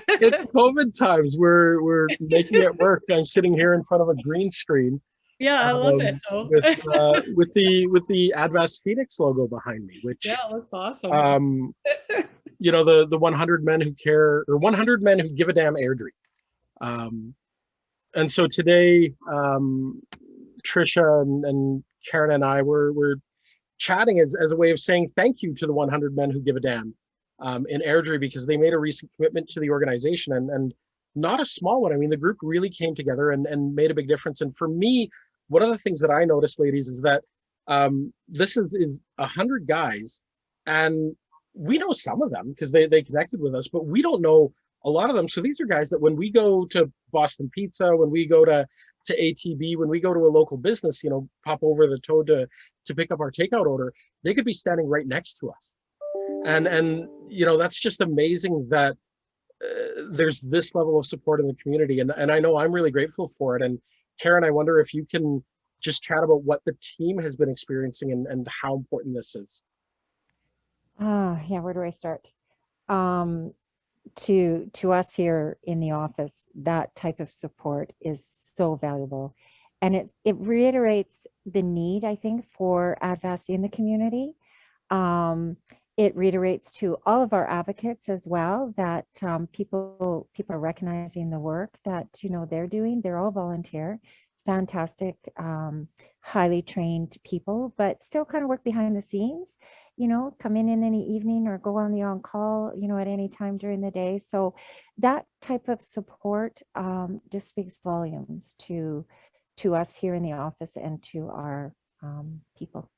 it's COVID times. We're making it work. I'm sitting here in front of a green screen, Yeah, I love it though. with the ADVAS Phoenix logo behind me, Yeah, which that's awesome. um, the 100 men who care, or 100 men who give a damn airdrie. Um, and so today, Trisha and Karen and I were chatting as a way of saying thank you to the 100 men who give a damn in Airdrie, because they made a recent commitment to the organization, and not a small one. I mean, the group really came together and made a big difference. And for me, one of the things that I noticed, ladies, is that this is 100 guys, and we know some of them because they connected with us, but we don't know a lot of them. So these are guys that when we go to Boston Pizza, when we go to ATB, when we go to a local business, pop over the toad to pick up our takeout order, they could be standing right next to us. And that's just amazing that there's this level of support in the community. And I know I'm really grateful for it. And Karen, I wonder if you can just chat about what the team has been experiencing and how important this is. Yeah, where do I start? Um, to us here in the office, that type of support is so valuable. And it reiterates the need, I think, for ADVAS in the community. It reiterates to all of our advocates as well that people are recognizing the work that they're doing. They're all volunteer, fantastic, highly trained people, but still kind of work behind the scenes. Come in any evening or go on the on-call, at any time during the day. So that type of support just speaks volumes to us here in the office and to our people.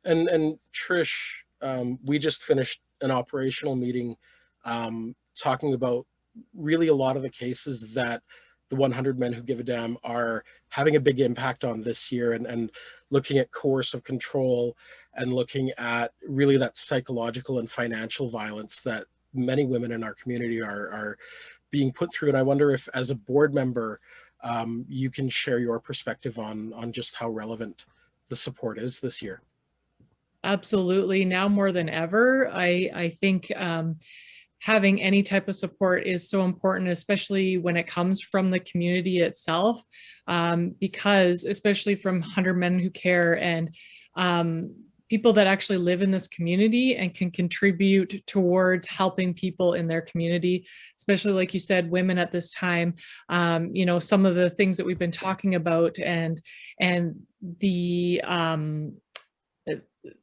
And Trish, we just finished an operational meeting talking about really a lot of the cases that the 100 men who give a damn are having a big impact on this year, and looking at coercive control and looking at really that psychological and financial violence that many women in our community are being put through. And I wonder if, as a board member, you can share your perspective on just how relevant the support is this year. Absolutely. Now more than ever, I think having any type of support is so important, especially when it comes from the community itself, because especially from 100 Men Who Care and people that actually live in this community and can contribute towards helping people in their community, especially like you said, women at this time, some of the things that we've been talking about and the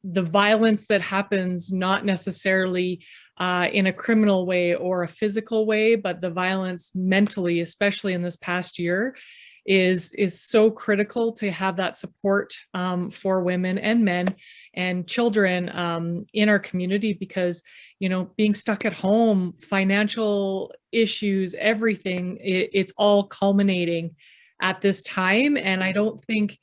violence that happens, not necessarily in a criminal way or a physical way, but the violence mentally, especially in this past year, is so critical to have that support for women and men and children in our community, because being stuck at home, financial issues, everything, it's all culminating at this time. And I don't think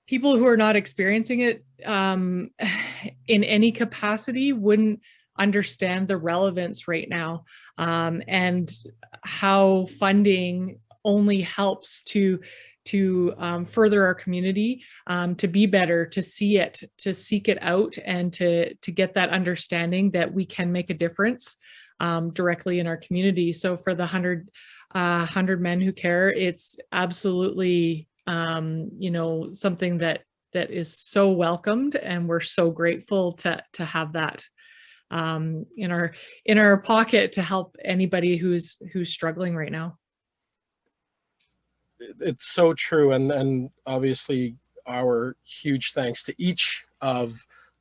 people who are not experiencing it in any capacity wouldn't understand the relevance right now, and how funding only helps to further our community, to be better, to see it, to seek it out, and to get that understanding that we can make a difference directly in our community. So for the 100 Men Who Care, it's absolutely something that is so welcomed, and we're so grateful to have that in our pocket to help anybody who's struggling right now. It's so true, and obviously our huge thanks to each of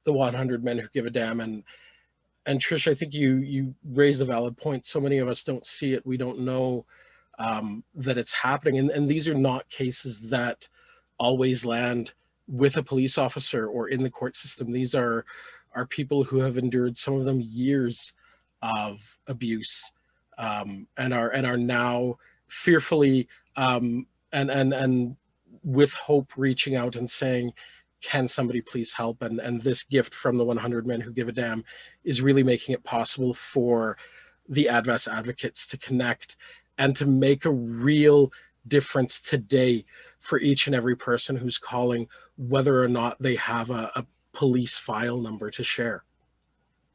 the 100 Men Who Give a Damn. And Trish, I think you raised a valid point. So many of us don't see it. We don't know that it's happening, and these are not cases that always land with a police officer or in the court system. These are people who have endured, some of them, years of abuse, and are now fearfully and with hope reaching out and saying, can somebody please help? And this gift from the 100 Men Who Give a Damn is really making it possible for the ADVAS advocates to connect and to make a real difference today for each and every person who's calling, whether or not they have a police file number to share.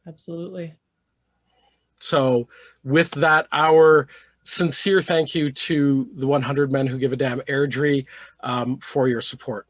Absolutely. So with that, our sincere thank you to the 100 Men Who Give a Damn Airdrie for your support.